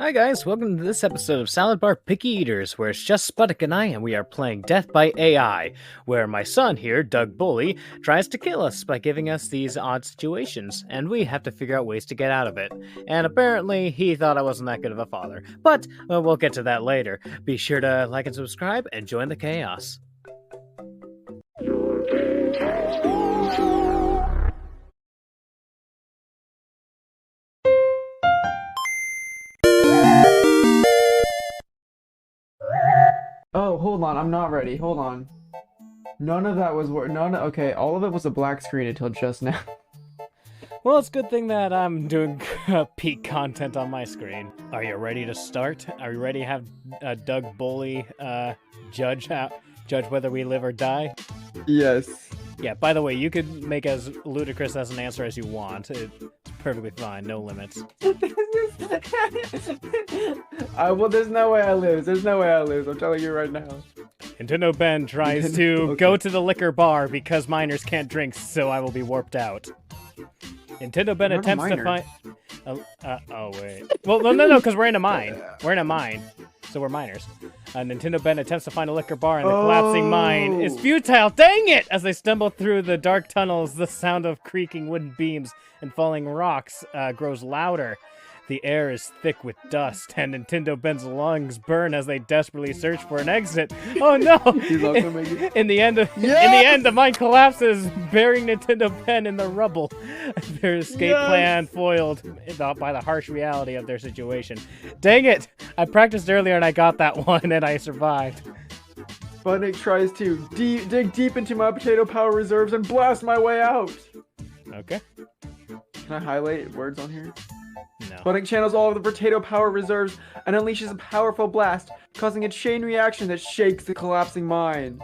Hi guys, welcome to this episode of Salad Bar Picky Eaters, where it's just Spuds and I, and we are playing Death by AI, where my son here, Doug Bully, tries to kill us by giving us these odd situations, and we have to figure out ways to get out of it. And apparently, he thought I wasn't that good of a father. But, we'll get to that later. Be sure to like and subscribe, and join the chaos. Oh, hold on, I'm not ready. Hold on. None of that was okay, all of it was a black screen until just now. Well, it's a good thing that I'm doing peak content on my screen. Are you ready to start? Are you ready to have Doug Bully judge whether we live or die? Yes. Yeah, by the way, you could make as ludicrous as an answer as you want. It's perfectly fine, no limits. Well, there's no way I lose. There's no way I lose. I'm telling you right now. Nintendo Ben tries to go to the liquor bar because minors can't drink, so I will be warped out. Nintendo Ben attempts to find... oh, wait. Well, no, because we're in a mine. We're in a mine, so we're minors. Nintendo Ben attempts to find a liquor bar, and the collapsing mine is futile. Dang it! As they stumble through the dark tunnels, the sound of creaking wooden beams and falling rocks grows louder. The air is thick with dust, and Nintendo Ben's lungs burn as they desperately search for an exit. Oh no! In the end, the mine collapses, burying Nintendo Ben in the rubble. Their escape plan foiled by the harsh reality of their situation. Dang it! I practiced earlier and I got that one, and I survived. Sputnik tries to dig deep into my potato power reserves and blast my way out. Okay. Can I highlight words on here? No. Sputnik channels all of the potato power reserves and unleashes a powerful blast, causing a chain reaction that shakes the collapsing mine.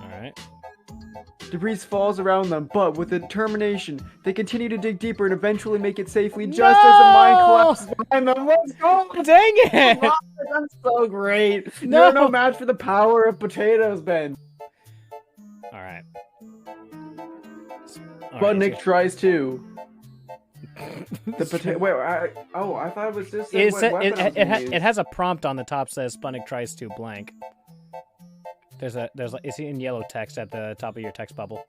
Alright. Debris falls around them, but with determination, they continue to dig deeper and eventually make it safely just as the mine collapses behind them. Let's go! Dang it! Wow, that's so great! No! You're no match for the power of potatoes, Ben. Alright. Sputnik tries to. The potato. Wait, I thought it was just. It has a prompt on the top says Sputnik tries to blank. It's in yellow text at the top of your text bubble.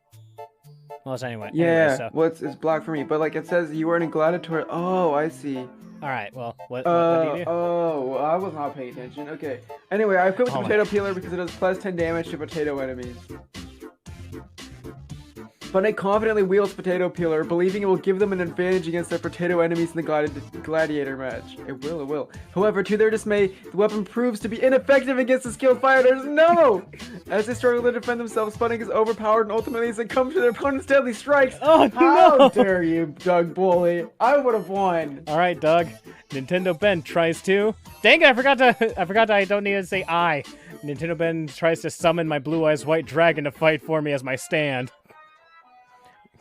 Well, it's anyway. Well, it's black for me, but like it says you are in a gladiatorial. Oh, I see. All right. Well, what do you do? Oh, I was not paying attention. Okay. Anyway, I equipped the potato peeler because it does plus 10 damage to potato enemies. Sputnik confidently wields potato peeler, believing it will give them an advantage against their potato enemies in the gladiator match. It will. However, to their dismay, the weapon proves to be ineffective against the skilled fighters. No! As they struggle to defend themselves, Sputnik is overpowered and ultimately succumbs to their opponent's deadly strikes. Oh, How no! dare you, Doug Bully? I would have won. All right, Doug. Nintendo Ben tries to. Dang it! I forgot to. I don't need to say I. Nintendo Ben tries to summon my blue eyes white dragon to fight for me as my stand.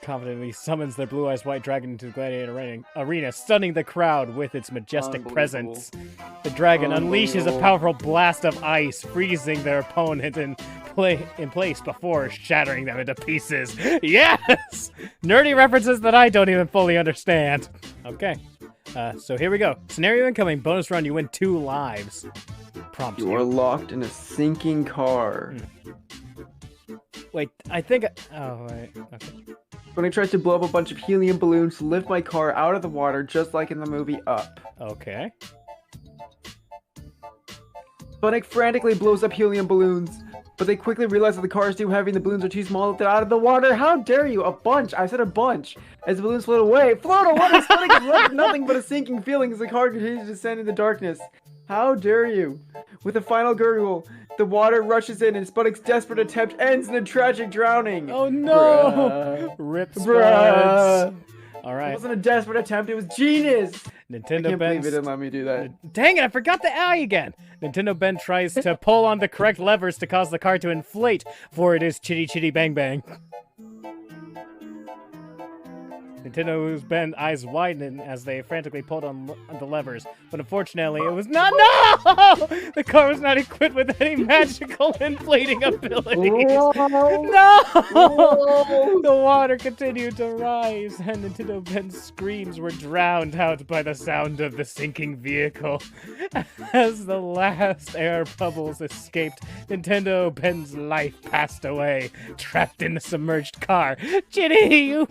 Confidently summons their blue eyes white dragon into the gladiator arena, stunning the crowd with its majestic presence. The dragon unleashes a powerful blast of ice, freezing their opponent in place before shattering them into pieces. Yes! Nerdy references that I don't even fully understand. Okay. So here we go. Scenario incoming. Bonus run. You win 2 lives. Prompt. You are locked in a sinking car. Wait, I think. Oh wait. Okay. Sputnik tries to blow up a bunch of helium balloons to lift my car out of the water, just like in the movie Up. Okay. Sputnik frantically blows up helium balloons, but they quickly realize that the car is too heavy and the balloons are too small to get out of the water. How dare you? A bunch! I said a bunch! As the balloons float away. Float away! Sputnik is left nothing but a sinking feeling as the car continues to descend in the darkness. How dare you? With a final gurgle, the water rushes in and Sputnik's desperate attempt ends in a tragic drowning. Oh no! Rip Spuds. All right. It wasn't a desperate attempt, it was genius! Nintendo I can't Ben believe it didn't let me do that. Dang it, I forgot the I again! Nintendo Ben tries to pull on the correct levers to cause the car to inflate, for it is chitty chitty bang bang. Nintendo's Ben's eyes widen as they frantically pulled on the levers, but unfortunately it was not— No! The car was not equipped with any magical inflating abilities. Whoa. No! Whoa. The water continued to rise, and Nintendo Ben's screams were drowned out by the sound of the sinking vehicle. As the last air bubbles escaped, Nintendo Ben's life passed away, trapped in the submerged car. Ginny, you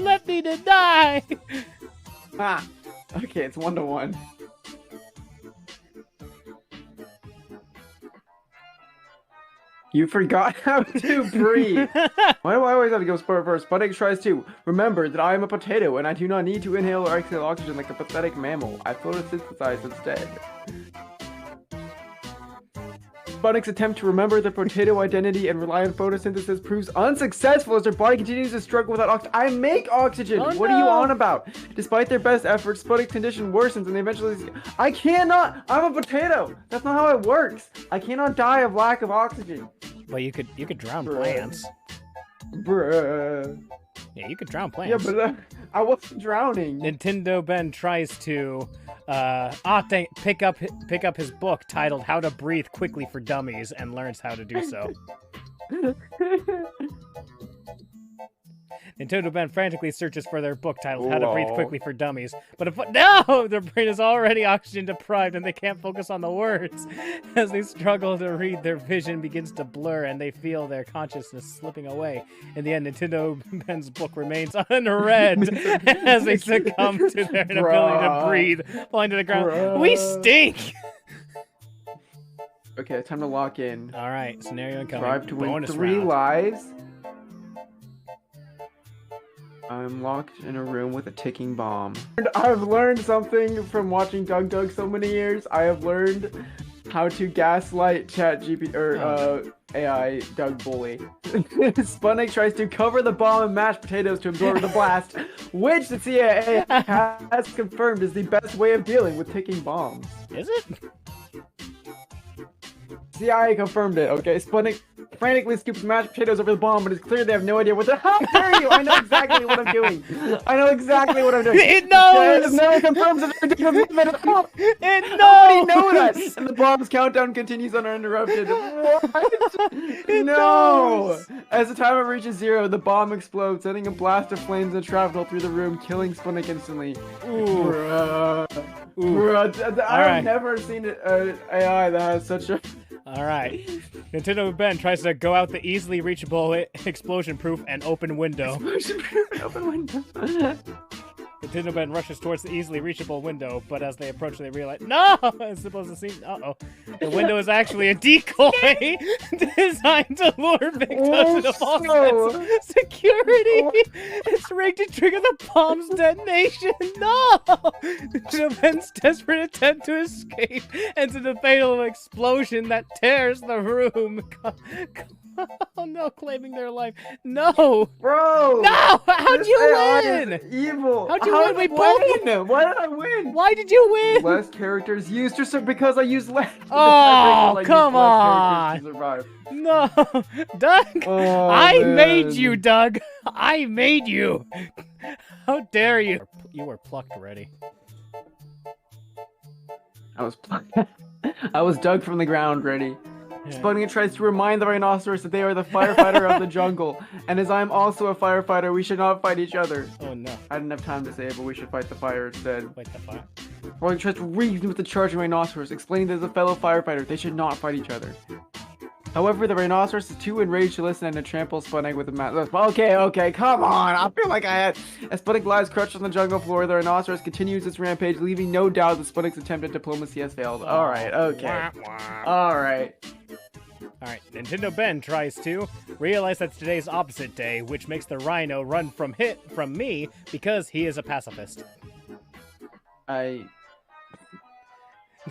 left me to die! Ah, okay, it's 1-to-1. You forgot how to breathe. Why do I always have to go first? Sputnik tries to. Remember that I am a potato and I do not need to inhale or exhale oxygen like a pathetic mammal. I photosynthesize instead. Sputnik's attempt to remember their potato identity and rely on photosynthesis proves unsuccessful as their body continues to struggle without oxygen. I make oxygen! Oh, what are you on about? Despite their best efforts, Sputnik's condition worsens and they eventually— I cannot! I'm a potato! That's not how it works! I cannot die of lack of oxygen. Well, you could drown plants. Bruh. Yeah, you could drown plants. Yeah, but I wasn't drowning. Nintendo Ben tries to pick up his book titled How to Breathe Quickly for Dummies and learns how to do so. Nintendo Ben frantically searches for their book titled How to Breathe Quickly for Dummies, but no! Their brain is already oxygen deprived and they can't focus on the words. As they struggle to read, their vision begins to blur and they feel their consciousness slipping away. In the end, Nintendo Ben's book remains unread as they succumb to their inability to breathe, falling to the ground. We stink! Okay, time to lock in. Alright, scenario incoming. Drive to win Bonus 3 round. lives. I'm locked in a room with a ticking bomb. I've learned something from watching Doug so many years. I have learned how to gaslight ChatGPT or AI Doug Bully. Sputnik tries to cover the bomb in mashed potatoes to absorb the blast, which the CIA has confirmed is the best way of dealing with ticking bombs. Is it? CIA confirmed it, okay? Sputnik frantically scoops mashed potatoes over the bomb, but it's clear they have no idea what the— How dare you! I know exactly what I'm doing! I know exactly what I'm doing! It knows! No, it confirms that they're doing it! It Nobody knows! knows! And the bomb's countdown continues uninterrupted. What? It No! knows! As the timer reaches 0, the bomb explodes, sending a blast of flames and shrapnel through the room, killing Sputnik instantly. Ooh. Bruh. Ooh. Bruh, I've right. never seen an AI that has such a— Alright. Nintendo Ben tries to go out the easily reachable, explosion-proof, and open window. Open window. Nintendo Ben rushes towards the easily reachable window, but as they approach, they realize— No! It's supposed to seem— Uh-oh. The window is actually a decoy designed to lure victims into false sense of security. It's rigged to trigger the bomb's detonation. No! Nintendo Ben's desperate attempt to escape ends in a fatal explosion that tears the room. Oh no, claiming their life. No! Bro! No! How'd you AI win? is evil. How'd you win? We both won. Why did I win? Why did you win? Less characters used just because I used less. Oh, come less characters on. to survive. No, Doug. Oh, I man. made you, Doug. I made you. How dare you? You were plucked already. I was dug from the ground ready. Yeah. Sputnik tries to remind the rhinoceros that they are the firefighter of the jungle, and as I'm also a firefighter, we should not fight each other. Oh no. I didn't have time to say it, but we should fight the fire instead. Wait, the fire? Sputnik tries to reason with the charging rhinoceros, explaining that as a fellow firefighter, they should not fight each other. However, the rhinoceros is too enraged to listen and to trample Sputnik with a mat. Okay, come on! I feel like I had— As Sputnik lies crushed on the jungle floor, the rhinoceros continues its rampage, leaving no doubt that Sputnik's attempt at diplomacy has failed. Alright, okay. Alright. Alright, Nintendo Ben tries to realize that today's opposite day, which makes the rhino run from me because he is a pacifist.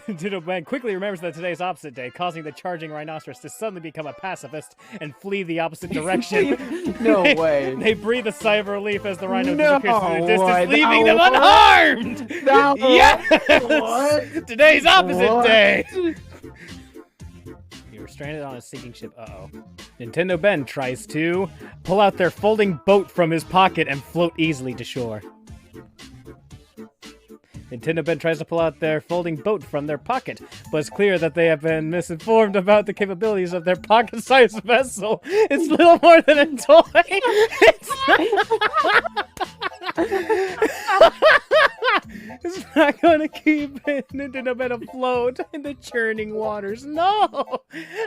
Nintendo Ben quickly remembers that today's opposite day, causing the charging rhinoceros to suddenly become a pacifist and flee the opposite direction. No way. They breathe a sigh of relief as the rhino No disappears in the distance, way. leaving them What? unharmed! No. Yes! What? Today's opposite What? day! You were stranded on a sinking ship. Uh-oh. Nintendo Ben tries to pull out their folding boat from his pocket and float easily to shore. Nintendo Ben tries to pull out their folding boat from their pocket, but it's clear that they have been misinformed about the capabilities of their pocket-sized vessel. It's little more than a toy. It's not gonna keep Nintendo Ben afloat in the churning waters. No!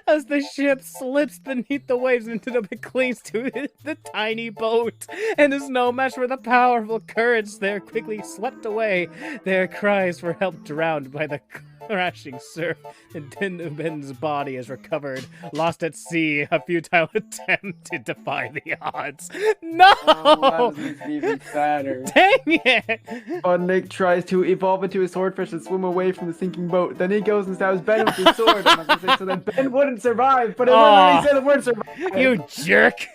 As the ship slips beneath the waves, Nintendo Ben clings to the tiny boat and is no match for the powerful currents. They're quickly swept away. Their cries for help drowned by the crashing surf. Nintendo Ben's body is recovered, lost at sea. A futile attempt to defy the odds. No! Oh, that makes me even sadder. Dang it! Nick tries to evolve into a swordfish and swim away from the sinking boat. Then he goes and stabs Ben with his sword. So that Ben wouldn't survive, but it wouldn't let me say the word survive. You jerk!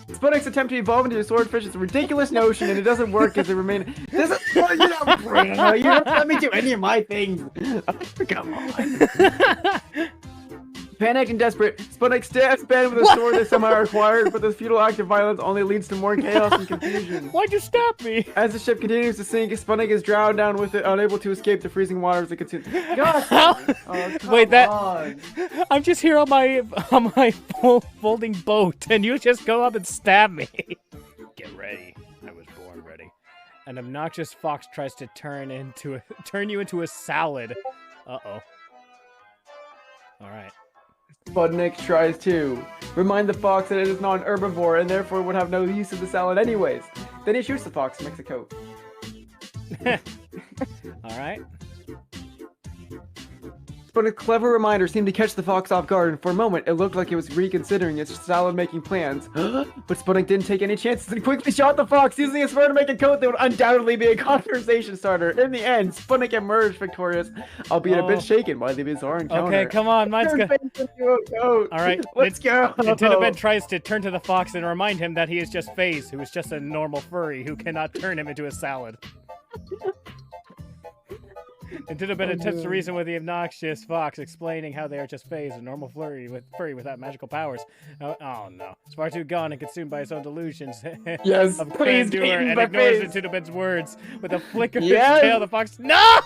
Sputnik's attempt to evolve into a swordfish is a ridiculous notion, and it doesn't work as it remains. This is you don't let me do any of my things. Come on. Panicked and desperate, Sputnik stabs Ben with a sword that somehow acquired, but this futile act of violence only leads to more chaos and confusion. Why'd you stab me? As the ship continues to sink, Sputnik is drowned down with it, unable to escape the freezing waters that consume. God! Oh, wait, on. I'm just here on my folding boat, and you just go up and stab me. Get ready. I was born ready. An obnoxious fox tries to turn you into a salad. Uh-oh. All right. Sputnik tries to remind the fox that it is not an herbivore and therefore would have no use of the salad anyways. Then he shoots the fox and makes a coat. All right. Sputnik's clever reminder seemed to catch the fox off guard, and for a moment it looked like it was reconsidering its salad-making plans. But Sputnik didn't take any chances and quickly shot the fox, using his fur to make a coat that would undoubtedly be a conversation starter. In the end, Sputnik emerged victorious, albeit a bit shaken by the bizarre encounter. Okay, come on, mine's good. All right, let's go. Nintendo Ben tries to turn to the fox and remind him that he is just FaZe, who is just a normal furry who cannot turn him into a salad. Nintendo Ben attempts to reason with the obnoxious fox, explaining how they are just FaZe, a normal furry without magical powers. Oh no. It's far too gone and consumed by his own delusions. Yes, of please grandeur, and ignores Nintendo Ben's words. With a flick of his Yes. tail, the fox— No!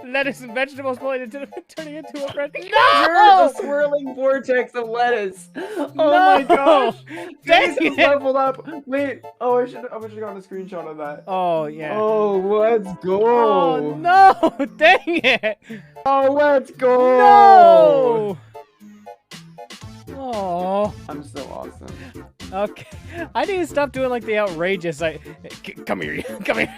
Lettuce and vegetables pulling Nintendo Ben, turning into a friend. No! The swirling vortex of lettuce. Oh my gosh. Dang This is it. leveled up. Wait. Oh, I should have gotten a screenshot of that. Oh, yeah. Oh, let's go. Oh, no! Dang it! Oh, let's go. No! Oh. I'm so awesome. Okay. I need to stop doing like the outrageous. Come here. Come here.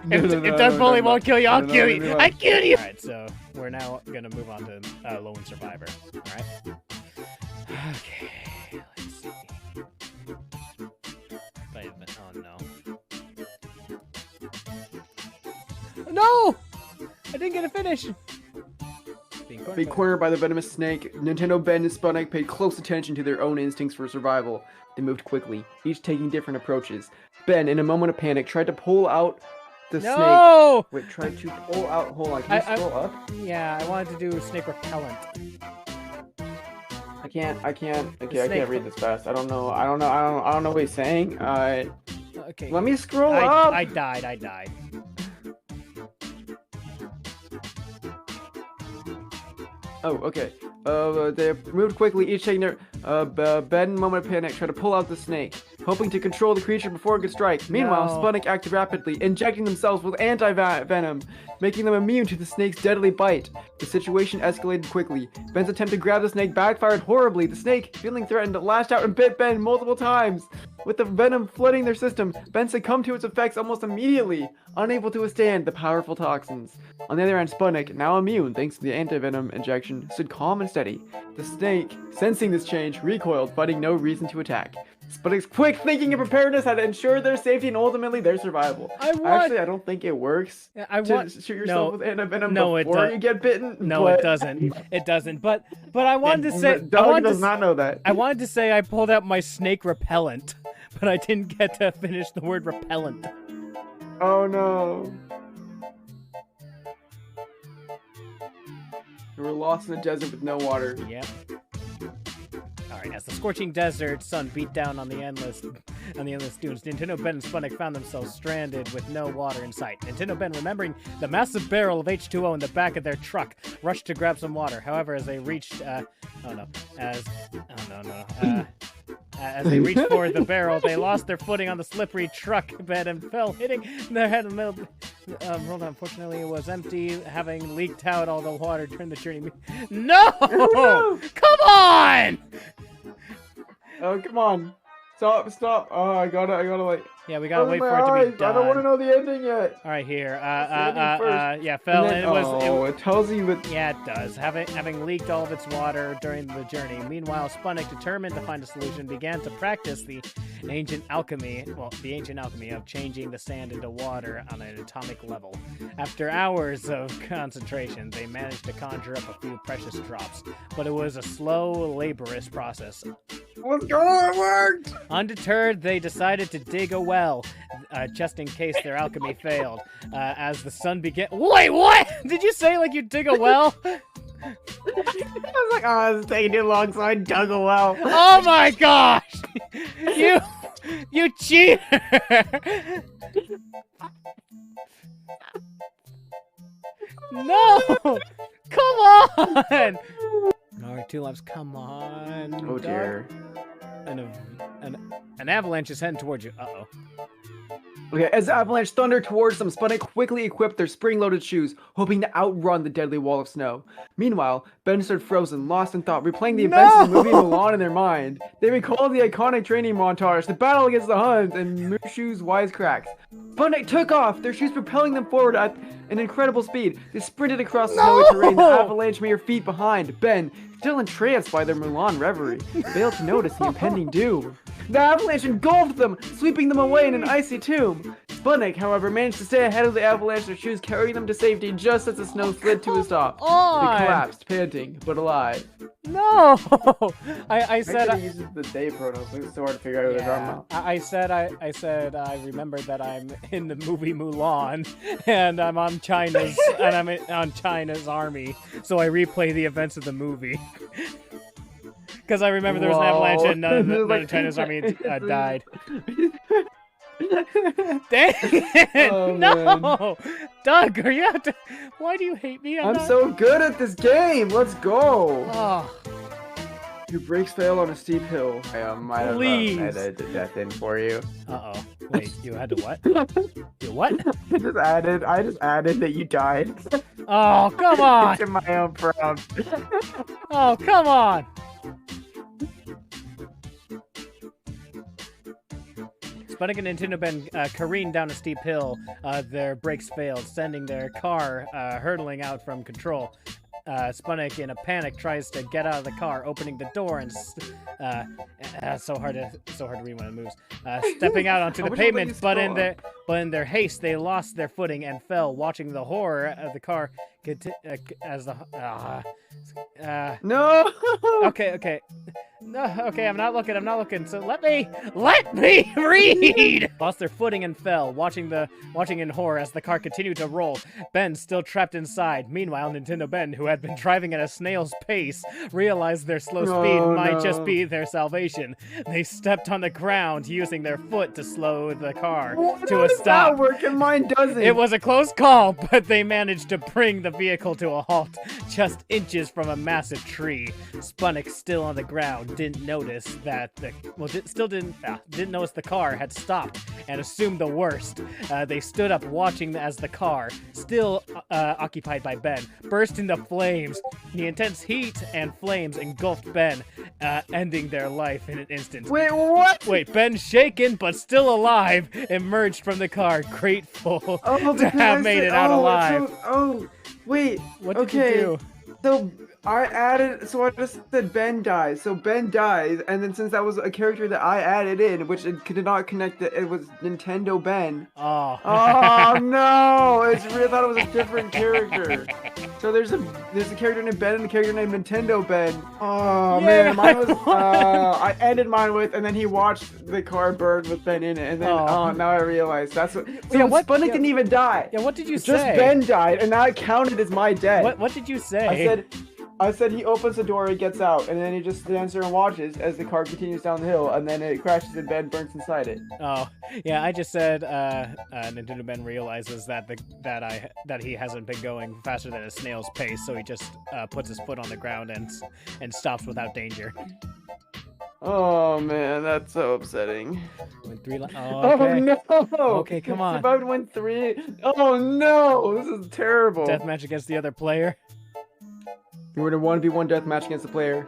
If Doug Bully won't kill you, I'll kill you. I kill you. All right, so we're now gonna move on to Lone Survivor. All right. Okay. Let's see. Wait a minute. Oh no. No! I didn't get to finish. Being cornered by the venomous snake, Nintendo Ben and Sputnik paid close attention to their own instincts for survival. They moved quickly, each taking different approaches. Ben, in a moment of panic, tried to pull out the snake. Wait, tried to pull out. Hold on, can you scroll up? Yeah, I wanted to do snake repellent. I can't. Okay, I can't read this fast. I don't know what he's saying. Okay. Let me scroll up. I died. Oh, okay. They moved quickly, each taking their Ben, in a moment of panic, tried to pull out the snake, hoping to control the creature before it could strike. Meanwhile, Sputnik acted rapidly, injecting themselves with anti-venom, making them immune to the snake's deadly bite. The situation escalated quickly. Ben's attempt to grab the snake backfired horribly. The snake, feeling threatened, lashed out and bit Ben multiple times. With the venom flooding their system, Ben succumbed to its effects almost immediately, unable to withstand the powerful toxins. On the other hand, Sputnik, now immune thanks to the anti-venom injection, stood calm and steady. The snake, sensing this change, recoiled, finding no reason to attack. Sputnik's quick thinking and preparedness had ensured their safety and ultimately their survival. Actually, I don't think it works to shoot yourself with anti-venom before you get bitten. No, it doesn't. It doesn't. But I wanted to say... Doug does not know that. I wanted to say I pulled out my snake repellent, but I didn't get to finish the word repellent. Oh no. who were lost in the desert with no water. Yep. Alright, as the scorching desert sun beat down on the endless dunes, Nintendo Ben and Spunik found themselves stranded with no water in sight. Nintendo Ben, remembering the massive barrel of H2O in the back of their truck, rushed to grab some water. However, as they reached, as they reached for the barrel, they lost their footing on the slippery truck bed and fell, hitting their head in the middle. Unfortunately, it was empty, having leaked out all the water during the journey. No! Come on! Oh, come on. Stop. Oh, I gotta like... Yeah, we gotta wait for it to be done. I don't want to know the ending yet. All right, here. Yeah, fell. And then, it tells you that... Yeah, it does. Having leaked all of its water during the journey. Meanwhile, Spunik, determined to find a solution, began to practice the ancient alchemy of changing the sand into water on an atomic level. After hours of concentration, they managed to conjure up a few precious drops, but it was a slow, laborious process. Let's go! It worked! Undeterred, they decided to dig a well, just in case their alchemy failed. As the sun began... Wait, what? Did you say, like, you dig a well? I was like, oh, this is taking too long, so I dug a well. Oh my gosh! You cheater! No! Come on! Alright, 2 laps, come on. Oh dear. An avalanche is heading towards you. Uh-oh. Okay, as the avalanche thundered towards them, Spunik quickly equipped their spring-loaded shoes, hoping to outrun the deadly wall of snow. Meanwhile, Ben stood frozen, lost in thought, replaying the events of the movie Mulan in their mind. They recalled the iconic training montage, the battle against the Huns, and Mushu's wisecracks. Spunik took off, their shoes propelling them forward at an incredible speed. They sprinted across snowy terrain, the avalanche mere feet behind. Ben, still entranced by their Mulan reverie, failed to notice the impending doom. The avalanche engulfed them, sweeping them away in an icy tomb. Spunik, however, managed to stay ahead of the avalanche, their shoes carrying them to safety just as the snow slid to a stop. They collapsed, panting, but alive. No! I said I uses the they pronouns, so it's so hard to figure out what they're talking about. I said I remembered that I'm in the movie Mulan, and I'm on China's on China's army, so I replay the events of the movie. Because I remember there was an avalanche and none of China's army died. Dang it! Oh, no! man. Doug, are you out to... Why do you hate me? I'm so good at this game! Let's go! Oh. Your brakes fail on a steep hill. I might have edited that in for you. Uh-oh. Wait, you had to what? You what? I just added that you died. Oh, come on! To my own prompt. Oh, come on! Spunik and Nintendo Ben careened down a steep hill. Their brakes failed, sending their car hurtling out from control. Spunik, in a panic, tries to get out of the car, opening the door and so hard to read when it moves. Stepping out onto the pavement, but in their haste, they lost their footing and fell, watching the horror of the car as the no. Okay. No, okay, I'm not looking. So let me read. Lost their footing and fell, watching in horror as the car continued to roll. Ben still trapped inside. Meanwhile, Nintendo Ben, who had been driving at a snail's pace, realized their slow speed might just be their salvation. They stepped on the ground, using their foot to slow the car to a stop. That work and mine doesn't. It was a close call, but they managed to bring the vehicle to a halt, just inches from a massive tree. Spunik, still on the ground, didn't notice that didn't notice the car had stopped and assumed the worst. They stood up, watching as the car, still occupied by Ben, burst into flames. The intense heat and flames engulfed Ben, ending their life in an instant. Wait, what? Wait, Ben, shaken but still alive, emerged from the car, grateful to have made it out alive. Wait. What did you do? So I just said Ben dies. So Ben dies, and then since that was a character that I added in, which it did not connect, it was Nintendo Ben. Oh. Oh no! I thought it was a different character. So there's a character named Ben and a character named Nintendo Ben. Oh man, mine was. I ended mine with, and then he watched the car burn with Ben in it, and then now I realize that's what. So Spunik didn't even die. Yeah, what did you say? Just Ben died, and that counted as my death. What did you say? I said I said he opens the door, he gets out, and then he just stands there and watches as the car continues down the hill, and then it crashes and Ben burns inside it. Oh, yeah, I just said Nintendo Ben realizes that he hasn't been going faster than a snail's pace, so he just puts his foot on the ground and stops without danger. Oh man, that's so upsetting. Win 3 okay. Oh no! Okay, come on. Survived win 3. Oh no! This is terrible. Deathmatch against the other player. We're in a 1v1 deathmatch against the player.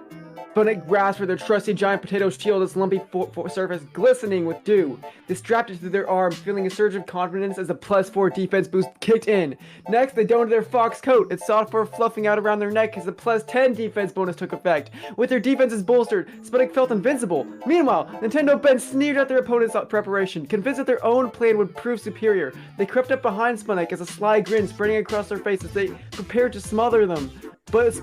Sputnik grasps for their trusty giant potato shield, its lumpy surface glistening with dew. They strapped it to their arm, feeling a surge of confidence as the +4 defense boost kicked in. Next, they donned their fox coat, its soft fur fluffing out around their neck as the +10 defense bonus took effect. With their defenses bolstered, Sputnik felt invincible. Meanwhile, Nintendo Ben sneered at their opponent's preparation, convinced that their own plan would prove superior. They crept up behind Sputnik as a sly grin spreading across their faces. They prepared to smother them. But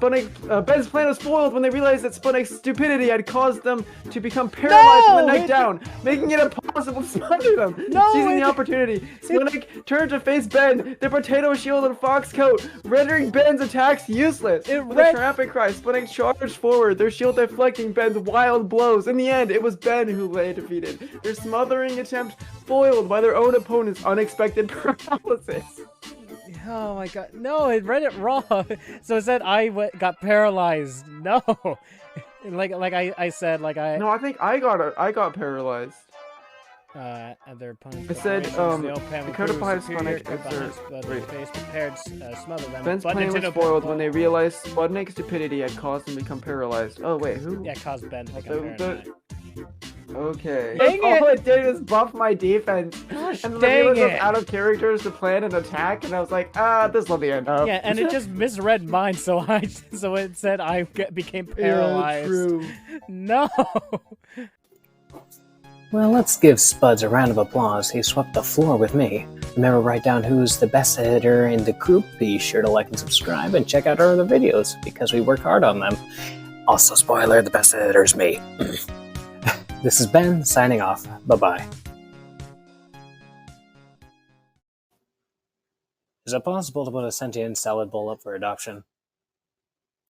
Ben's plan was foiled when they realized that Sputnik's stupidity had caused them to become paralyzed from the neck down, making it impossible to smother them. Seizing the opportunity, Sputnik turned to face Ben, their potato shield and fox coat, rendering Ben's attacks useless. With a triumphant cry, Sputnik charged forward, their shield deflecting Ben's wild blows. In the end, it was Ben who lay defeated, their smothering attempt foiled by their own opponent's unexpected paralysis. Oh my god, no, it read it wrong. So it said got paralyzed. No. like I said, like I... No, I think I got paralyzed. Other opponents... It said, the code behind Sputnik smother them. Ben's plan was spoiled when they realized Sputnik's stupidity had caused them to become paralyzed. Oh wait, who? Yeah, caused Ben to become paralyzed. Okay. Dang all it did was buff my defense. Gosh, and then dang it was it. out of characters to plan an attack, and I was like, this will be end up. Yeah, and it just misread mine, so it said I became paralyzed. Yeah, true. No. Well, let's give Spuds a round of applause. He swept the floor with me. Remember, write down who's the best editor in the group. Be sure to like and subscribe and check out our other videos because we work hard on them. Also, spoiler, the best editor's me. This is Ben, signing off. Bye-bye. Is it possible to put a sentient salad bowl up for adoption?